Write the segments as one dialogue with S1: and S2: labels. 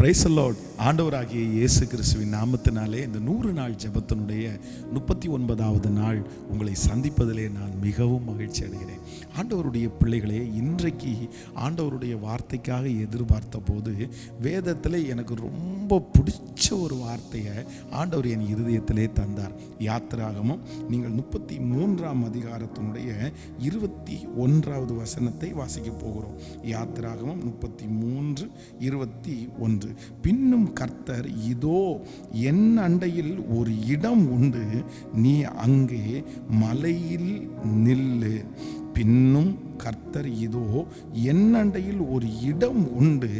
S1: Praise the Lord. ஆண்டவராகிய இயேசு கிறிஸ்துவின் நாமத்தினாலே இந்த 100 நாள் ஜெபத்தினுடைய 39வது நாள் உங்களை சந்திப்பதிலே நான் மிகவும் மகிழ்ச்சி அடைகிறேன். ஆண்டவருடைய பிள்ளைகளே, இன்றைக்கு ஆண்டவருடைய வார்த்தைக்காக எதிர்பார்த்த போது வேதத்தில் எனக்கு ரொம்ப பிடிச்ச ஒரு வார்த்தையை ஆண்டவர் என் இருதயத்திலே தந்தார். யாத்திராகமம் நீங்கள் 33ஆம் அதிகாரத்தினுடைய 21வது வசனத்தை வாசிக்க போகிறோம். யாத்திராகமம் 33:21. பின்னும் கர்த்தர், இதோ என் அண்டையில் ஒரு இடம் உண்டு, நீ அங்கே மலையில் நில்லு. பின்னும் கர்த்தர், இதோ என் அண்டையில் ஒரு இடம் உண்டு,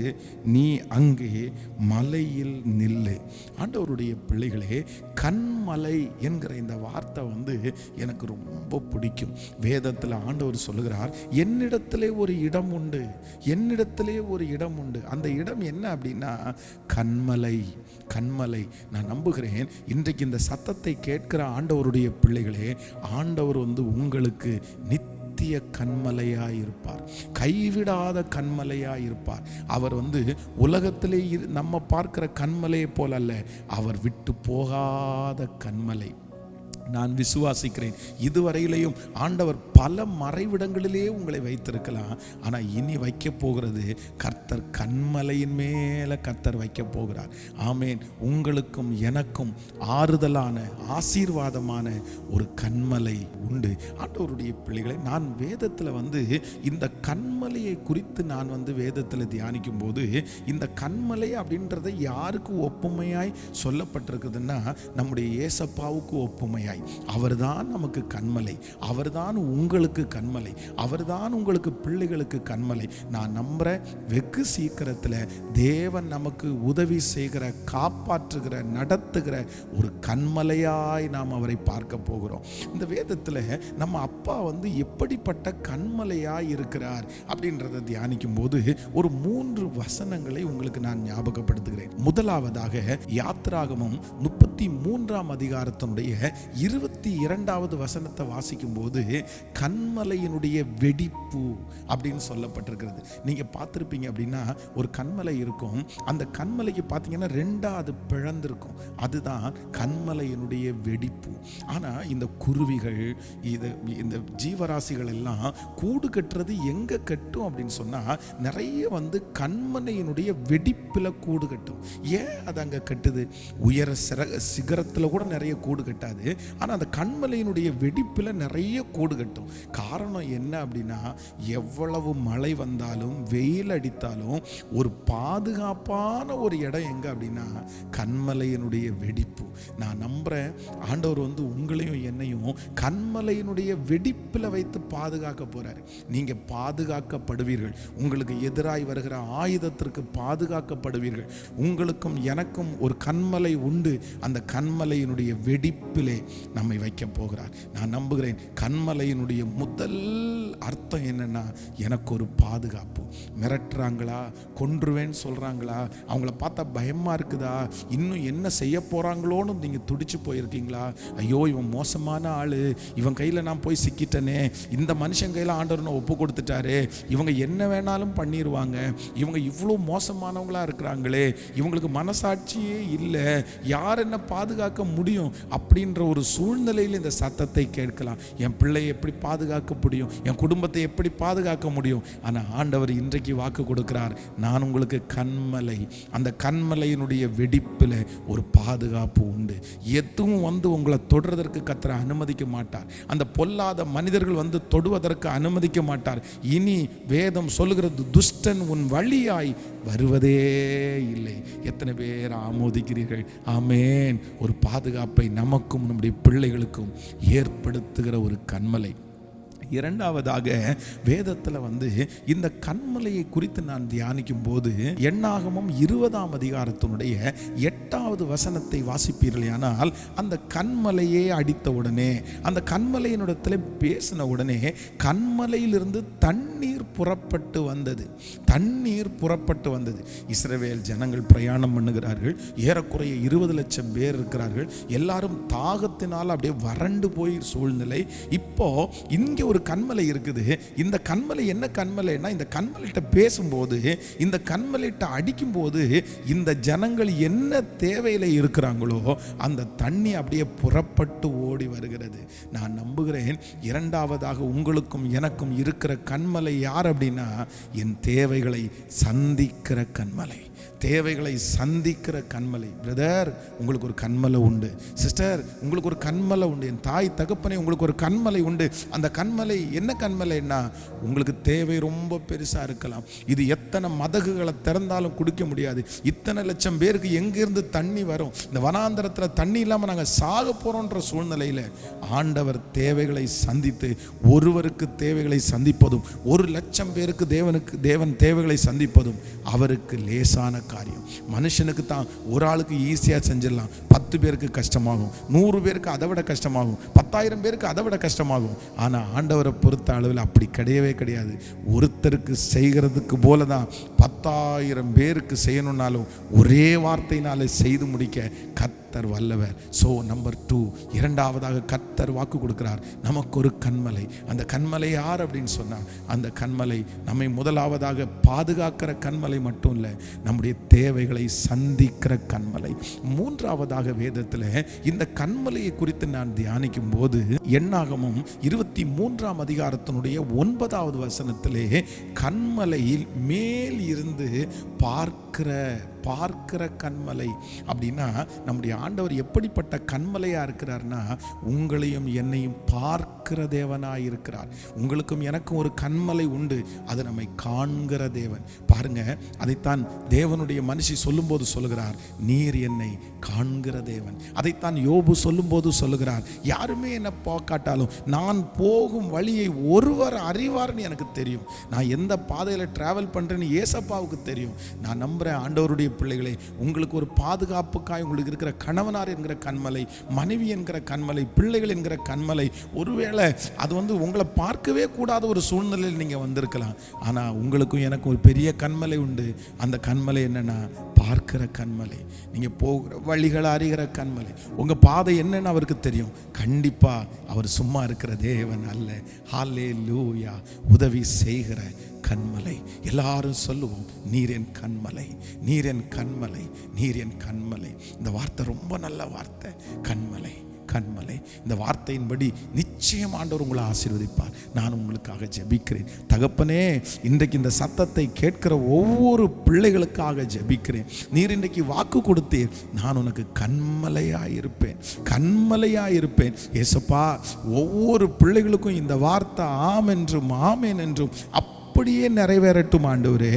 S1: நீ அங்கே மலையில் நில்லு. ஆண்டவருடைய பிள்ளைகளே, கண்மலை என்கிற இந்த வார்த்தை எனக்கு ரொம்ப பிடிக்கும். வேதத்தில் ஆண்டவர் சொல்லுகிறார், என்னிடத்திலே ஒரு இடம் உண்டு, என்னிடத்திலே ஒரு இடம் உண்டு. அந்த இடம் என்ன அப்படின்னா கண்மலை. கண்மலை. நான் நம்புகிறேன் இன்றைக்கு இந்த சத்தத்தை கேட்கிற ஆண்டவருடைய பிள்ளைகளே, ஆண்டவர் உங்களுக்கு நித்திய கண்மலையாய் இருப்பார், கைவிடாத கண்மலையாய் இருப்பார். அவர் உலகத்திலே நம்ம பார்க்கிற கண்மலையை போல அல்ல, அவர் விட்டு போகாத கண்மலை. நான் விசுவாசிக்கிறேன், இதுவரையிலையும் ஆண்டவர் பல மறைவிடங்களிலே உங்களை வைத்திருக்கலாம், ஆனால் இனி வைக்க போகிறது கர்த்தர் கண்மலையின் மேலே கர்த்தர் வைக்க போகிறார். ஆமேன். உங்களுக்கும் எனக்கும் ஆறுதலான ஆசீர்வாதமான ஒரு கண்மலை உண்டு. ஆண்டவருடைய பிள்ளைகளை, நான் வேதத்தில் இந்த கண்மலையை குறித்து நான் வேதத்தில் தியானிக்கும் போது, இந்த கண்மலை அப்படின்றத யாருக்கு ஒப்புமையாய் சொல்லப்பட்டிருக்குதுன்னா நம்முடைய ஏசப்பாவுக்கு ஒப்புமையாய். அவர்தான் நமக்கு கண்மலை, அவர்தான் உங்களுக்கு கண்மலை, அவர்தான் உங்களுக்கு பிள்ளைகளுக்கு கண்மலை. நான் நம்புறேன், வெகு சீக்கிரத்தில் தேவன் நமக்கு உதவி செய்கிற, காப்பாற்றுகிற, நடத்துகிற ஒரு கண்மலையாய் நாம் அவரை பார்க்க போகிறோம். இந்த வேதத்தில் நம்ம அப்பா எப்படிப்பட்ட கண்மலையாய் இருக்கிறார் அப்படின்றத தியானிக்கும் போது ஒரு 3 வசனங்களை உங்களுக்கு நான் ஞாபகப்படுத்துகிறேன். முதலாவதாக யாத்திராகமம் 33ஆம் அதிகாரத்தினுடைய 22வது வசனத்தை வாசிக்கும் போது கண்மலையினுடைய வெடிப்பு அப்படின்னு சொல்லப்பட்டிருக்கிறது. நீங்க பார்த்திருப்பீங்க அப்படின்னா, ஒரு கண்மலை இருக்கும், அந்த கண்மலைக்கு பார்த்தீங்கன்னா 2ஆவது பிளந்திருக்கும், அதுதான் கண்மலையினுடைய வெடிப்பு. ஆனா இந்த குருவிகள், இந்த ஜீவராசிகள் எல்லாம் கூடு கட்டுறது எங்க கட்டும் அப்படின்னு சொன்னா, நிறைய கண்மலையினுடைய வெடிப்புல கூடு கட்டும். ஏன் அது அங்க கட்டுது? உயர சிகரத்துல கூட நிறைய கூடு கட்டாது, ஆனால் அந்த கண்மலையினுடைய வெடிப்பில் நிறைய கூடு கட்டும். காரணம் என்ன அப்படின்னா, எவ்வளவு மழை வந்தாலும் வெயில் அடித்தாலும் ஒரு பாதுகாப்பான ஒரு இடம் எங்க அப்படின்னா கண்மலையினுடைய வெடிப்பு. நான் நம்புறேன், ஆண்டவர் உங்களையும் என்னையும் கண்மலையினுடைய வெடிப்பில் வைத்து பாதுகாக்க போறாரு. நீங்க பாதுகாக்கப்படுவீர்கள், உங்களுக்கு எதிராய் வருகிற ஆயுதத்திற்கு பாதுகாக்கப்படுவீர்கள். உங்களுக்கும் எனக்கும் ஒரு கண்மலை உண்டு, அந்த கண்மலையினுடைய வெடிப்பிலே நம்மை வைக்க போகிறார். நான் நம்புகிறேன், கண்மலையினுடைய முதல் அர்த்தம் என்னன்னா, எனக்கு ஒரு பாதுகாப்பு. மிரட்டுறாங்களா, கொன்றுவேன்னு சொல்றாங்களா, அவங்கள பார்த்தா பயமா இருக்குதா, இன்னும் என்ன செய்ய போறாங்களோன்னு நீங்க துடிச்சு போயிருக்கீங்களா? ஐயோ, இவன் மோசமான ஆளு, இவன் கையில நான் போய் சிக்கிட்டனே, இந்த மனுஷன் கையில ஆண்டவர் ஒப்பு கொடுத்துட்டாரு, இவங்க என்ன வேணாலும் பண்ணிடுவாங்க, இவங்க இவ்வளோ மோசமானவங்களா இருக்கிறாங்களே, இவங்களுக்கு மனசாட்சியே இல்லை, யார் என்ன பாதுகாக்க முடியும் அப்படின்ற ஒரு சூழ்நிலையில் இந்த சத்தத்தை கேட்கலாம். என் பிள்ளையை எப்படி பாதுகாக்க முடியும், என் குடும்பத்தை எப்படி பாதுகாக்க முடியும்? ஆனால் ஆண்டவர் இன்றைக்கு வாக்கு கொடுக்கிறார், நான் உங்களுக்கு கண்மலை, அந்த கண்மலையினுடைய வெடிப்பில் ஒரு பாதுகாப்பு உண்டு. எதுவும் உங்களை தொடுறதற்கு கர்த்தர் அனுமதிக்க மாட்டார், அந்த பொல்லாத மனிதர்கள் தொடுவதற்கு அனுமதிக்க மாட்டார். இனி வேதம் சொல்லுகிறது, துஷ்டன் உன் வழியாய் வருவதே இல்லை. எத்தனை பேர் ஆமோதிக்கிறீர்கள்? ஆமேன். ஒரு பாதுகாப்பை நமக்கும் நம்முடைய பிள்ளைகளுக்கும் ஏற்படுத்துகிற ஒரு கண்மலை. இரண்டாவதாக வேதத்தில் இந்த கண்மலையை குறித்து நான் தியானிக்கும் போது எண்ணாகமம் 20ஆம் அதிகாரத்தினுடைய 8வது வசனத்தை வாசிப்பீர்களானால், அந்த கண்மலையை அடித்த உடனே, அந்த கண்மலையினிடத்தில் பேசின உடனே கண்மலையிலிருந்து தண்ணீர் தண்ணீர் புறப்பட்டு வந்தது. தண்ணீர் புறப்பட்டு வந்தது. இஸ்ரவேல் ஜனங்கள் பிரயாணம் பண்ணுகிறார்கள். ஏறக்குறைய 20 லட்சம் பேர் இருக்கிறார்கள். எல்லாரும் தாகத்தினால் அப்படியே வறண்டு போய் சூழ்நிலை. இப்போ இங்கே ஒரு கண்மலை இருக்குது. இந்த கண்மலை என்ன கண்மலைன்னா, இந்த கண்மலைகிட்ட பேசும்போது, இந்த கண்மலைகிட்ட அடிக்கும்போது, இந்த ஜனங்கள் என்ன தேவையில் இருக்கிறாங்களோ அந்த தண்ணி அப்படியே புறப்பட்டு ஓடி வருகிறது. நான் நம்புகிறேன், இரண்டாவதாக உங்களுக்கும் எனக்கும் இருக்கிற கண்மலை யார் அப்படின்னா, என் தேவைகளை சந்திக்கிற கண்மலை. தேவைகளை சந்திக்கிற கண்மலை. பிரதர், உங்களுக்கு ஒரு கண்மலை உண்டு. சிஸ்டர், உங்களுக்கு ஒரு கண்மலை உண்டு. என் தாய் தகப்பனே, உங்களுக்கு ஒரு கண்மலை உண்டு. அந்த கண்மலை என்ன கண்மலைன்னா, உங்களுக்கு தேவை ரொம்ப பெருசாக இருக்கலாம். இது எத்தனை மதகுகளை திறந்தாலும் குடிக்க முடியாது. இத்தனை லட்சம் பேருக்கு எங்கிருந்து தண்ணி வரும்? இந்த வனாந்தரத்தில் தண்ணி இல்லாமல் நாங்கள் சாக போகிறோன்ற சூழ்நிலையில் ஆண்டவர் தேவைகளை சந்தித்து, ஒருவருக்கு தேவைகளை சந்திப்பதும் 1,00,000 பேருக்கு தேவன் தேவைகளை சந்திப்பதும் அவருக்கு லேசான காரியம். மனுஷனுக்கு தான் ஒரு ஆளுக்கு ஈஸியாக செஞ்சிடலாம். 10 பேருக்கு கஷ்டமாகும், 100 பேருக்கு அதை விட கஷ்டமாகும், 10,000 பேருக்கு அதை விட கஷ்டமாகும். ஆனால் ஆண்டவரை பொறுத்த அளவில் அப்படி கிடையவே கிடையாது. ஒருத்தருக்கு செய்கிறதுக்கு போல தான் 10,000 பேருக்கு செய்யணும்னாலும் ஒரே வார்த்தையினாலே செய்து முடிக்க கர்த்தர் வல்லவர். ஸோ நம்பர் 2, இரண்டாவதாக கர்த்தர் வாக்கு கொடுக்கிறார், நமக்கு ஒரு கண்மலை. அந்த கண்மலை யார் அப்படின்னு சொன்னால், அந்த கண்மலை நம்மை முதலாவதாக பாதுகாக்கிற கண்மலை மட்டும் இல்லை, நம்முடைய தேவைகளை சந்திக்கிற கண்மலை. மூன்றாவதாக வேதத்தில் இந்த கண்மலையை குறித்து நான் தியானிக்கும் போது, என்னாகமம் 23ஆம் அதிகாரத்தினுடைய 9வது வசனத்திலே கண்மலையில் மேல் இருந்து பார்க்கிற கண்மலை அப்படின்னா, நம்முடைய ஆண்டவர் எப்படிப்பட்ட கண்மலையா இருக்கிறார்னா, உங்களையும் என்னையும் பார்க்கிற தேவனாய் இருக்கிறார். உங்களுக்கும் எனக்கும் ஒரு கண்மலை உண்டு, அது நம்மை காண்கிற தேவன். பாருங்க, அதைத்தான் தேவனுடைய மனுஷி சொல்லும்போது சொல்லுகிறார், நீர் என்னை காண்கிற தேவன். அதைத்தான் யோபு சொல்லும்போது சொல்லுகிறார், யாருமே என்னை பார்க்காட்டாலும் நான் போகும் வழியை ஒருவர் அறிவார்னு எனக்கு தெரியும். நான் எந்த பாதையில் டிராவல் பண்றேன்னு ஏசப்பாவுக்கு தெரியும். நான் நம்புறேன், ஆண்டவருடைய பிள்ளைகளே, உங்களுக்கு ஒரு பாதுகாப்புக்காய் உங்களுக்கு இருக்கிற கணவனார் என்கிற கண்மலை, மனைவி என்கிற கண்மலை, பிள்ளைகள் என்கிற கண்மலை, ஒருவேளை அது உங்களை பார்க்கவே கூடாத ஒரு சூழ்நிலையில் நீங்க வந்திருக்கலாம். ஆனா உங்களுக்கும் எனக்கும் ஒரு பெரிய கண்மலை உண்டு. அந்த கண்மலை என்னன்னா, பார்க்கிற கண்மலை. நீங்க போகிற வழிகளை அறிகிற கண்மலை. உங்க பாதை என்னன்னு அவருக்கு தெரியும். கண்டிப்பா அவர் சும்மா இருக்கிற தேவன் அல்ல. ஹல்லேலூயா. உதவி செய்கிற கண்மலை. எல்லாரும் சொல்லுவோம், நீர் என் கண்மலை, நீர் என் கண்மலை, நீர் என் கண்மலை. இந்த வார்த்தை ரொம்ப நல்ல வார்த்தை, கண்மலை, கண்மலை. இந்த வார்த்தையின்படி நிச்சயம் ஆண்டவர் உங்களை ஆசீர்வதிப்பார். நான் உங்களுக்காக ஜெபிக்கிறேன். தகப்பனே, இன்றைக்கு இந்த சத்தத்தை கேட்கிற ஒவ்வொரு பிள்ளைகளுக்காக ஜெபிக்கிறேன். நீர் இன்றைக்கு வாக்கு கொடுத்தீர், நான் உனக்கு கண்மலையாக இருப்பேன், கண்மலையாக இருப்பேன். ஏசப்பா, ஒவ்வொரு பிள்ளைகளுக்கும் இந்த வார்த்தை ஆம் என்றும் ஆமேன் என்றும் அப்படியே நிறைவேறட்டும் ஆண்டவரே.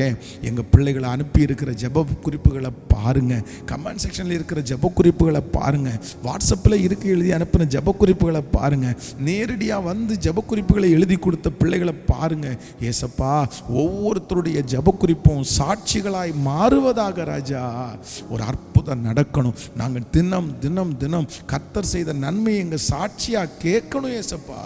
S1: எங்கள் பிள்ளைகளை அனுப்பி இருக்கிற ஜெப குறிப்புகளை பாருங்க, கமெண்ட் செக்ஷனில் இருக்கிற ஜெப குறிப்புகளை பாருங்க, வாட்ஸ்அப்பில் எழுதி அனுப்பின ஜெப குறிப்புகளை பாருங்க, நேரடியாக வந்து ஜெப குறிப்புகளை எழுதி கொடுத்த பிள்ளைகளை பாருங்க. ஏசப்பா, ஒவ்வொருத்தருடைய ஜெப குறிப்பும் சாட்சிகளாய் மாறுவதாக ராஜா. ஒரு அற்புதம் நடக்கணும். நாங்கள் தினம் தினம் தினம் கர்த்தர் செய்த நன்மையை எங்கள் சாட்சியாக கேட்கணும். ஏசப்பா,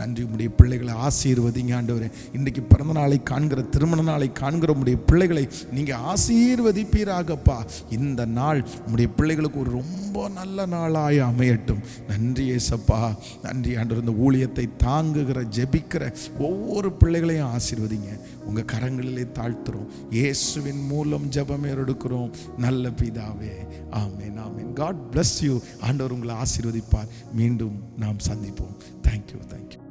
S1: நன்றி. உடைய பிள்ளைகளை ஆசீர்வதிங்க ஆண்டவரே. இன்றைக்கு பிறந்த நாளை காண்கிற, திருமண நாளை காண்கிற உடைய பிள்ளைகளை நீங்கள் ஆசீர்வதிப்பீராகப்பா. இந்த நாள் உடைய பிள்ளைகளுக்கு ஒரு ரொம்ப நல்ல நாளாய் அமையட்டும். நன்றி ஏசப்பா, நன்றி ஆண்டவர். இந்த ஊழியத்தை தாங்குகிற, ஜெபிக்கிற ஒவ்வொரு பிள்ளைகளையும் ஆசீர்வதிங்க. உங்கள் கரங்களிலே தாழ்த்துறோம். இயேசுவின் மூலம் ஜெபம் எடுக்கிறோம் நல்ல பிதாவே. ஆமென், ஆமென். God bless you. ஆண்டவர் உங்களை ஆசீர்வதிப்பார். மீண்டும் நாம் சந்திப்போம். Thank you, thank you.